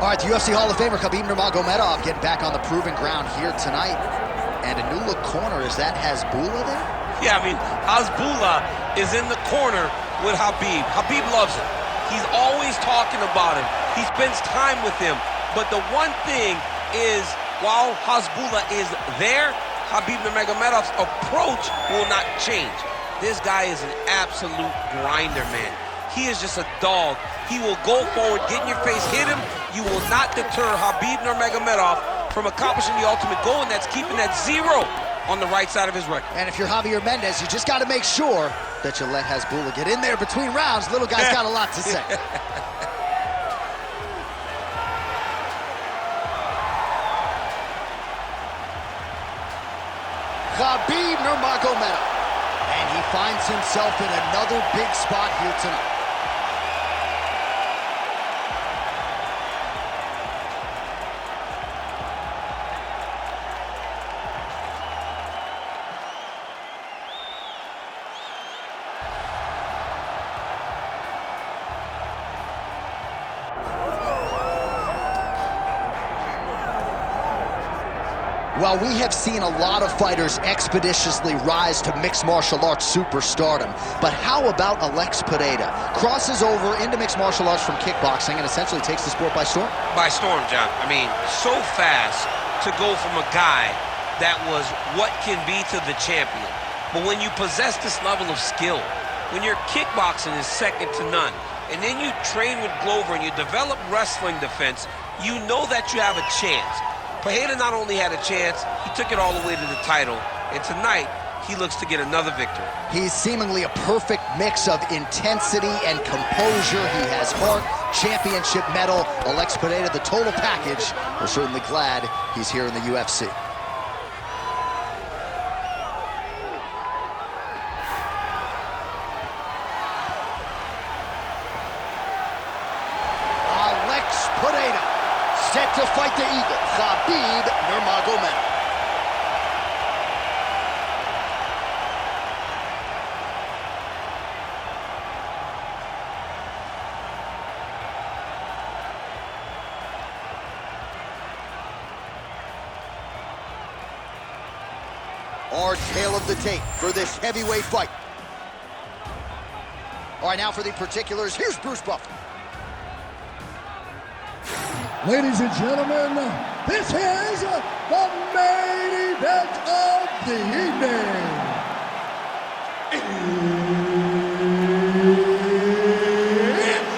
All right, the UFC Hall of Famer Khabib Nurmagomedov getting back on the proven ground here tonight. And a new look corner, is that Hasbulla there? Yeah, I mean, Hasbulla is in the corner with Khabib. Khabib loves him. He's always talking about him. He spends time with him. But the one thing is, while Hasbulla is there, Khabib Nurmagomedov's approach will not change. This guy is an absolute grinder, man. He is just a dog. He will go forward, get in your face, hit him. You will not deter Khabib Nurmagomedov from accomplishing the ultimate goal, and that's keeping that 0 on the right side of his record. And if you're Javier Mendez, you just got to make sure that you let Hasbulla get in there between rounds. Little guy's got a lot to say. Khabib Nurmagomedov. And he finds himself in another big spot here tonight. Well, we have seen a lot of fighters expeditiously rise to mixed martial arts superstardom. But how about Alex Pereira? Crosses over into mixed martial arts from kickboxing and essentially takes the sport by storm? By storm, John. I mean, so fast to go from a guy that was what can be to the champion. But when you possess this level of skill, when your kickboxing is second to none, and then you train with Glover and you develop wrestling defense, you know that you have a chance. Pereira not only had a chance, he took it all the way to the title. And tonight, he looks to get another victory. He's seemingly a perfect mix of intensity and composure. He has heart, championship medal, Alex Pereira, the total package. We're certainly glad he's here in the UFC. Alex Pereira, set to fight the Eagle, Khabib Nurmagomedov. Our tale of the tape for this heavyweight fight. All right, now for the particulars, here's Bruce Buffer. Ladies and gentlemen, this is the main event of the evening. It's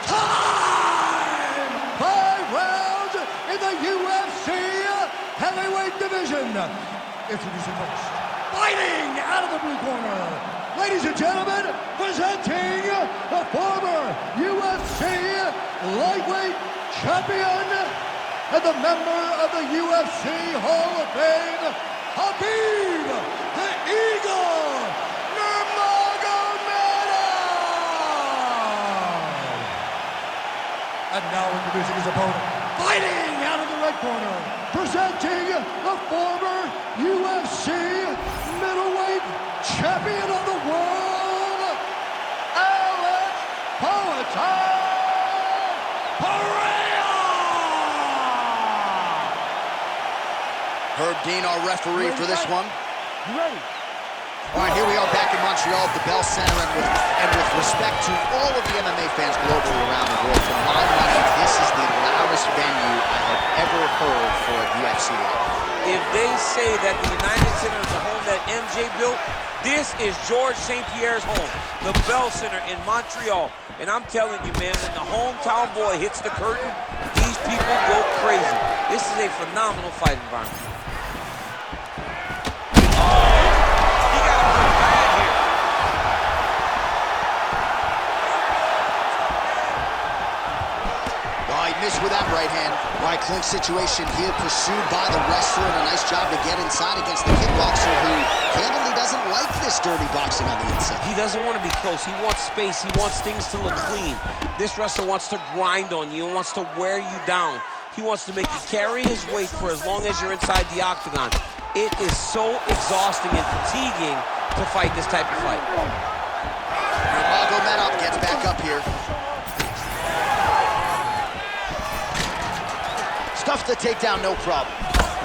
time! 5 rounds in the UFC heavyweight division. Introducing first, fighting out of the blue corner. Ladies and gentlemen, presenting the former UFC lightweight champion and the member of the UFC Hall of Fame, Khabib the Eagle Nurmagomedov. And now introducing his opponent, fighting out of the red corner, presenting the former UFC middleweight champion of the world, Alex Pereira. Herb Dean, our referee for this one. You ready? All right, here we are back in Montreal at the Bell Center, and with respect to all of the MMA fans globally around the world, for my money, this is the loudest venue I have ever heard for a UFC event. If they say that the United Center is the home that MJ built, this is Georges St. Pierre's home, the Bell Center in Montreal. And I'm telling you, man, when the hometown boy hits the curtain, these people go crazy. This is a phenomenal fight environment. Missed with that right hand. All right, clinch situation here, pursued by the wrestler, and a nice job to get inside against the kickboxer who candidly doesn't like this dirty boxing on the inside. He doesn't want to be close. He wants space. He wants things to look clean. This wrestler wants to grind on you and wants to wear you down. He wants to make you carry his weight for as long as you're inside the octagon. It is so exhausting and fatiguing to fight this type of fight. Nurmagomedov gets back up here. Stuffed the takedown, no problem.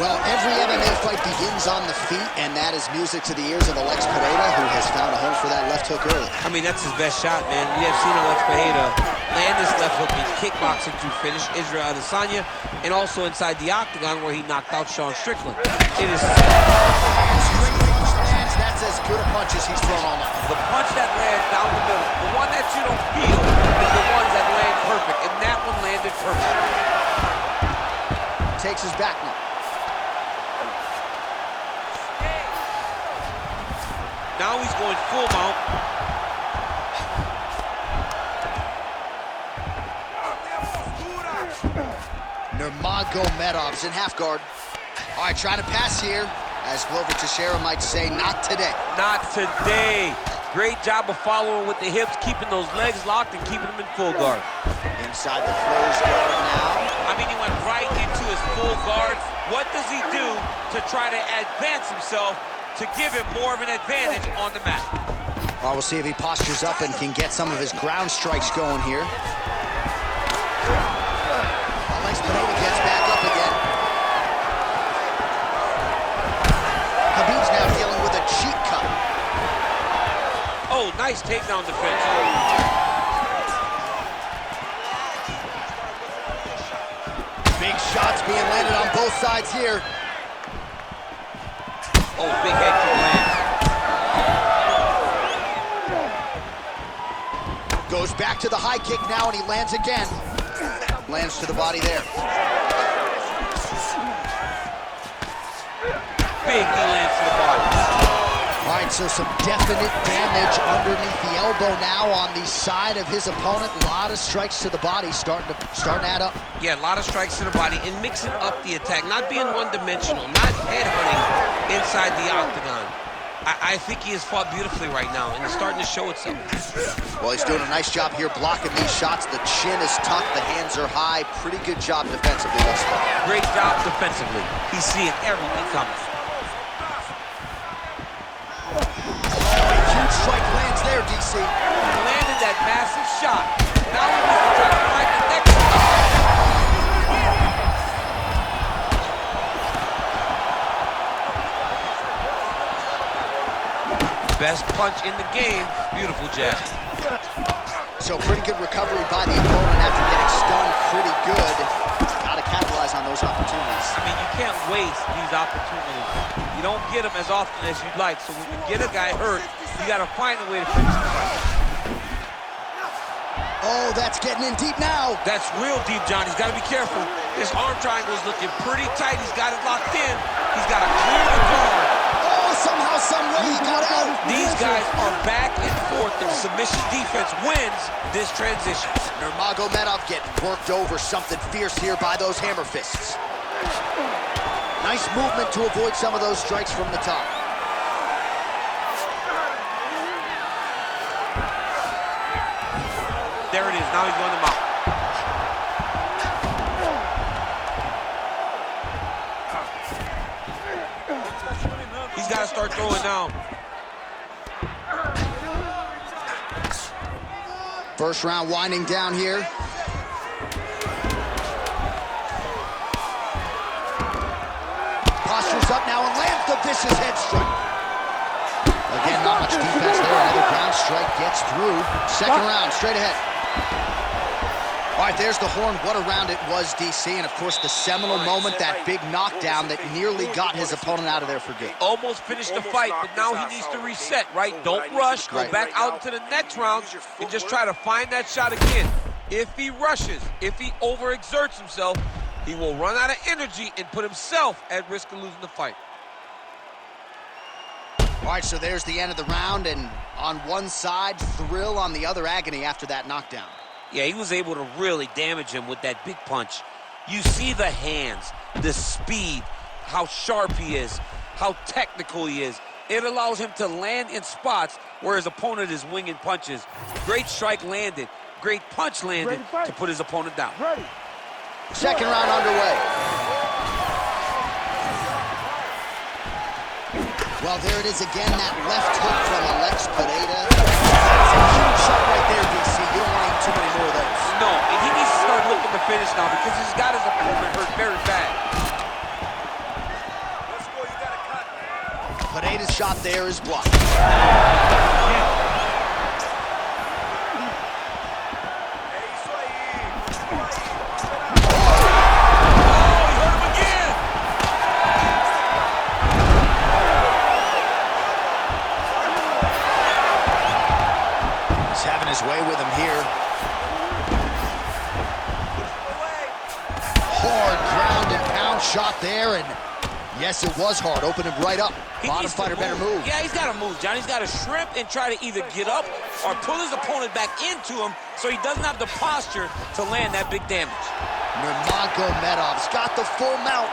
Well, every MMA fight begins on the feet, and that is music to the ears of Alex Pereira, who has found a home for that left hook early. I mean, that's his best shot, man. We have seen Alex Pereira land this left hook in kickboxing to finish Israel Adesanya, and also inside the octagon where he knocked out Sean Strickland. It is... That's as good a punch as he's thrown all night. The punch that lands down the middle, the one that you don't feel, is the ones that land perfect, and that one landed perfect. Takes his back now. Now he's going full mount. Nurmagomedov's in half guard. All right, trying to pass here. As Glover Teixeira might say, not today. Not today. Great job of following with the hips, keeping those legs locked and keeping them in full guard. Inside the closed guard now. I mean, he went right into his full guard. What does he do to try to advance himself to give him more of an advantage on the mat? Well, we'll see if he postures up and can get some of his ground strikes going here. Alex Pereira gets back up again. Khabib's now dealing with a cheek cut. Oh, nice takedown defense. Big shots being landed on both sides here. Oh, big head kick lands. Goes back to the high kick now, and he lands again. Lands to the body there. Big knee lands to the body. All right, so some definite damage underneath the elbow now on the side of his opponent. A lot of strikes to the body starting to add up. Yeah, a lot of strikes to the body and mixing up the attack, not being one-dimensional, not headhunting inside the octagon. I think he has fought beautifully right now, and it's starting to show itself. Well, he's doing a nice job here blocking these shots. The chin is tucked, the hands are high. Pretty good job defensively thus far. Great job defensively. He's seeing everything coming. Huge strike lands there, DC. He landed that massive shot. Now he needs to try to find the next one. Best punch in the game. Beautiful jab. So pretty good recovery by the opponent after getting stunned pretty good. Got to capitalize on those opportunities. I mean, you can't waste these opportunities. You don't get them as often as you'd like. So when you get a guy hurt, you got to find a way to finish the fight. Oh, that's getting in deep now. That's real deep, John. He's got to be careful. His arm triangle is looking pretty tight. He's got it locked in. He's got to clear the guard. Oh, somehow, some way he got out. These guys are back and forth, and submission defense wins this transition. Nurmagomedov getting worked over, something fierce here by those hammer fists. Nice movement to avoid some of those strikes from the top. There it is. Now he's going to mount. He's got to start throwing now. First round winding down here. Postures up now and lands the vicious head strike. Again, not much defense there. Another ground strike gets through. Second round, straight ahead. All right, there's the horn. What a round it was, DC. And, of course, the seminal moment, that big knockdown that nearly got his opponent out of there for good. Almost finished the fight, but now he needs to reset, right? Don't rush. Go back out into the next round and just try to find that shot again. If he rushes, if he overexerts himself, he will run out of energy and put himself at risk of losing the fight. All right, so there's the end of the round, and on one side, thrill, on the other, agony after that knockdown. Yeah, he was able to really damage him with that big punch. You see the hands, the speed, how sharp he is, how technical he is. It allows him to land in spots where his opponent is winging punches. Great strike landed, great punch landed to put his opponent down. Second round underway. Well, there it is again, that left hook from Alex Pereira. That's a huge shot right there, DC. You don't want to too many more of those. No, and he needs to start looking to finish now because he's got his opponent hurt very bad. Pereira's shot there is blocked. Having his way with him here. Hard ground and pound shot there, and yes, it was hard. Opened him right up. Bottom fighter better move. Yeah, he's got to move, John. He's got to shrimp and try to either get up or pull his opponent back into him so he doesn't have the posture to land that big damage. Nurmagomedov's got the full mount.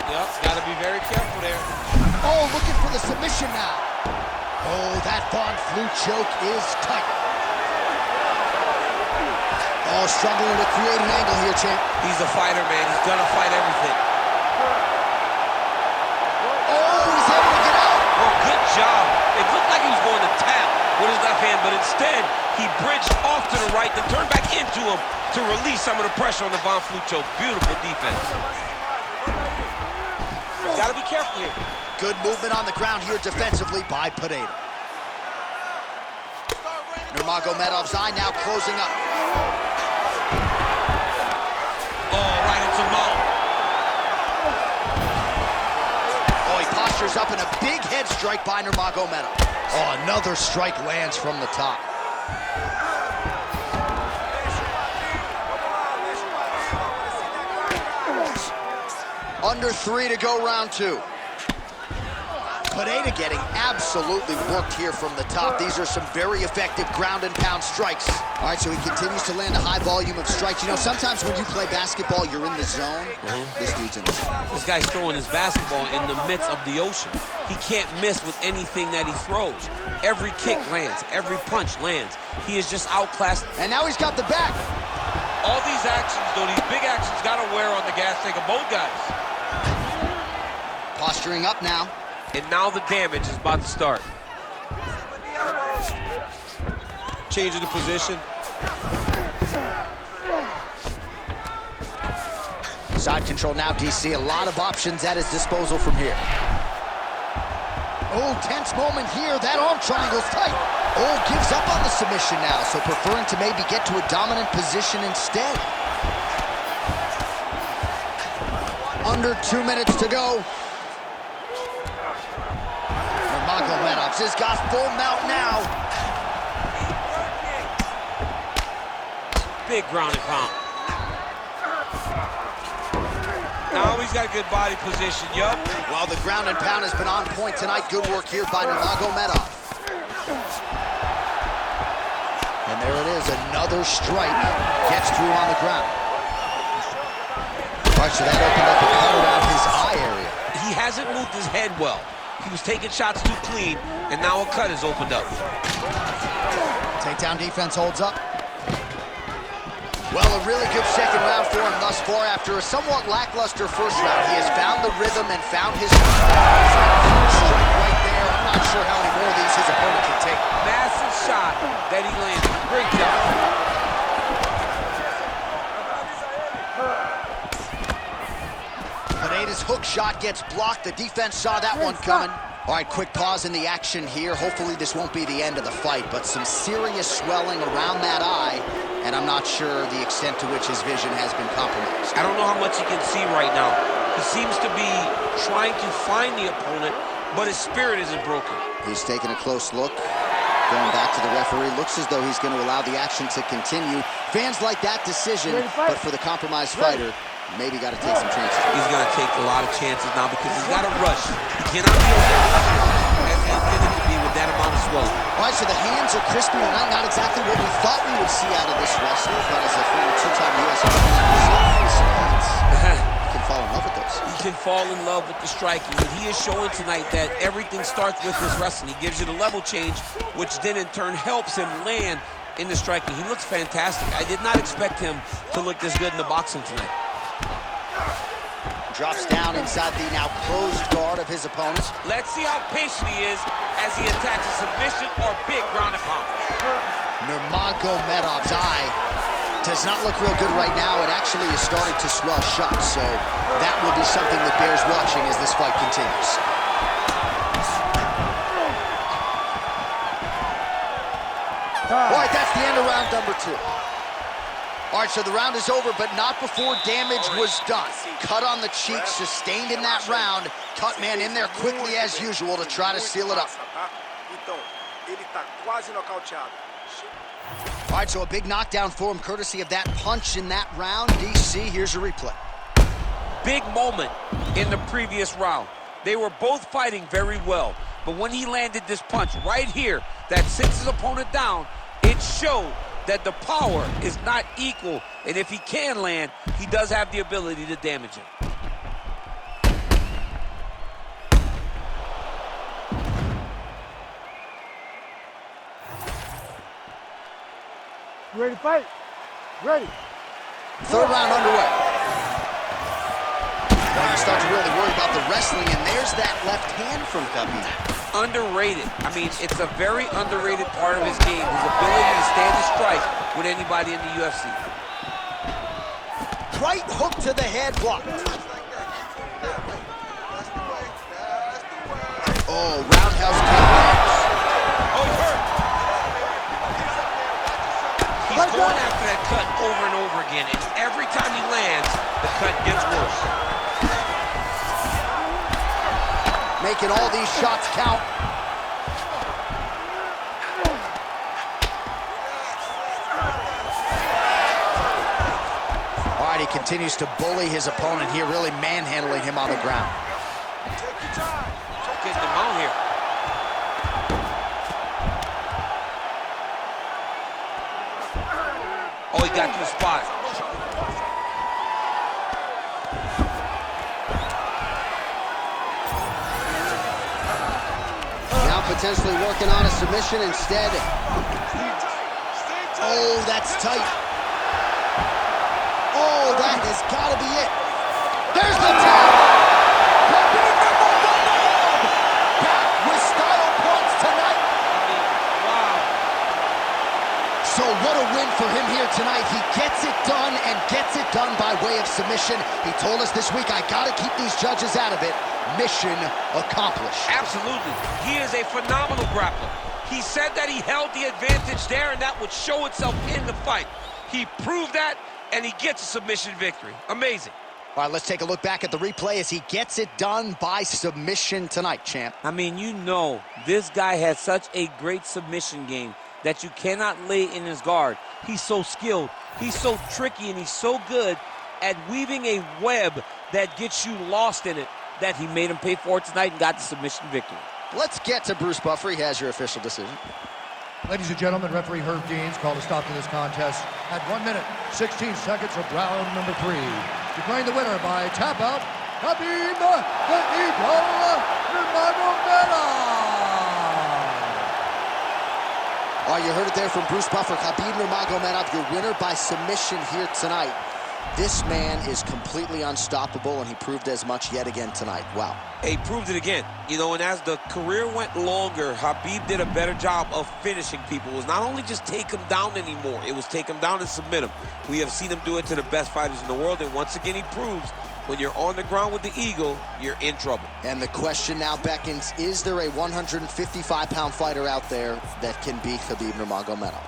Yep, got to be very careful there. Oh, looking for the submission now. Oh, that Von Flue choke is tight. Oh, struggling to create an angle here, champ. He's a fighter, man. He's gonna fight everything. Oh, he's able to get out. Oh, good job. It looked like he was going to tap with his left hand, but instead, he bridged off to the right, then turned back into him to release some of the pressure on the Von Flue choke. Beautiful defense. Gotta be careful here. Good movement on the ground here defensively by Pereira. Nurmagomedov's eye now closing up. Oh, right into mouth. Oh, he postures up in a big head strike by Nurmagomedov. Oh, another strike lands from the top. Under 3 to go, round 2. Pereira getting absolutely worked here from the top. These are some very effective ground and pound strikes. All right, so he continues to land a high volume of strikes. You know, sometimes when you play basketball, you're in the zone. This dude's in the zone. This guy's throwing his basketball in the midst of the ocean. He can't miss with anything that he throws. Every kick lands, every punch lands. He is just outclassed. And now he's got the back. All these actions, though, these big actions, got to wear on the gas tank of both guys. Posturing up now. And now the damage is about to start. Changing the position. Side control now, DC. A lot of options at his disposal from here. Oh, tense moment here. That arm triangle's tight. Oh, gives up on the submission now, so preferring to maybe get to a dominant position instead. Under 2 minutes to go. Nurmagomedov has got full mount now. Big ground and pound. Now he's got a good body position, yup. Well, the ground and pound has been on point tonight. Good work here by Nurmagomedov. And there it is, another strike. Gets through on the ground. All right, so that opened up a cut around his eye area. He hasn't moved his head well. He was taking shots too clean, and now a cut has opened up. Takedown defense holds up. Well, a really good second round for him thus far. After a somewhat lackluster first round, he has found the rhythm and found his strike right there. I'm not sure how many more of these his opponent can take. Massive shot that he landed. Great job. Pereira's hook shot gets blocked. The defense saw that one coming. All right, quick pause in the action here. Hopefully this won't be the end of the fight, but some serious swelling around that eye, and I'm not sure the extent to which his vision has been compromised. I don't know how much he can see right now. He seems to be trying to find the opponent, but his spirit isn't broken. He's taking a close look. Going back to the referee. Looks as though he's going to allow the action to continue. Fans like that decision, but for the compromised fighter, maybe got to take some chances. He's going to take a lot of chances now because he's got to rush. He cannot be as thin it can be with that amount of swelling. All right, so the hands are crispy tonight. Not exactly what we thought we would see out of this wrestler, but as a former two-time U.S. you can fall in love with those. He can fall in love with the striking, and he is showing tonight that everything starts with his wrestling. He gives you the level change, which then in turn helps him land in the striking. He looks fantastic. I did not expect him to look this good in the boxing tonight. Drops down inside the now closed guard of his opponent. Let's see how patient he is as he attacks a submission or big ground and pound. Nurmagomedov's eye does not look real good right now. It actually is starting to swell shut, so that will be something that bears watching as this fight continues. All right, that's the end of round number 2. All right, so the round is over, but not before damage was done. Cut on the cheek, sustained in that round. Cut man in there quickly as usual to try to seal it up. All right, so a big knockdown for him, courtesy of that punch in that round. DC, here's a replay. Big moment in the previous round. They were both fighting very well, but when he landed this punch right here that sits his opponent down, it showed that the power is not equal, and if he can land, he does have the ability to damage him. You ready to fight? Ready. Third round underway. Well, you start to really worry about the wrestling, and there's that left hand from Khabib. Underrated. I mean, it's a very underrated part of his game, his ability to stand and strike with anybody in the UFC. Right hook to the head, blocked. Oh, roundhouse kick. Oh, he hurt. He's going after that cut over and over again, and every time he lands, the cut gets worse. Making all these shots count. All right, he continues to bully his opponent here, really manhandling him on the ground. Getting him out here. Oh, he got to the spot. Now potentially working on a submission instead. Oh, that's tight. Oh, that has got to be it. There's the tap. Back with style points tonight. Wow. So what a win for him here tonight. He gets it done and gets it done by way of submission. He told us this week, I got to keep these judges out of it. Mission accomplished. Absolutely. He is a phenomenal grappler. He said that he held the advantage there and that would show itself in the fight. He proved that, and he gets a submission victory. Amazing. All right, let's take a look back at the replay as he gets it done by submission tonight, champ. I mean, you know, this guy has such a great submission game that you cannot lay in his guard. He's so skilled, he's so tricky, and he's so good at weaving a web that gets you lost in it that he made him pay for it tonight and got the submission victory. Let's get to Bruce Buffer. He has your official decision. Ladies and gentlemen, referee Herb Deans called a stop to this contest at 1 minute, 16 seconds of round number 3. Declaring the winner by tap out, Khabib the Eagle Nurmagomedov. Oh, you heard it there from Bruce Buffer. Khabib Nurmagomedov, your winner by submission here tonight. This man is completely unstoppable, and he proved as much yet again tonight. Wow. He proved it again. You know, and as the career went longer, Khabib did a better job of finishing people. It was not only just take him down anymore, it was take him down and submit him. We have seen him do it to the best fighters in the world, and once again he proves when you're on the ground with the Eagle, you're in trouble. And the question now beckons, is there a 155-pound fighter out there that can beat Khabib Nurmagomedov?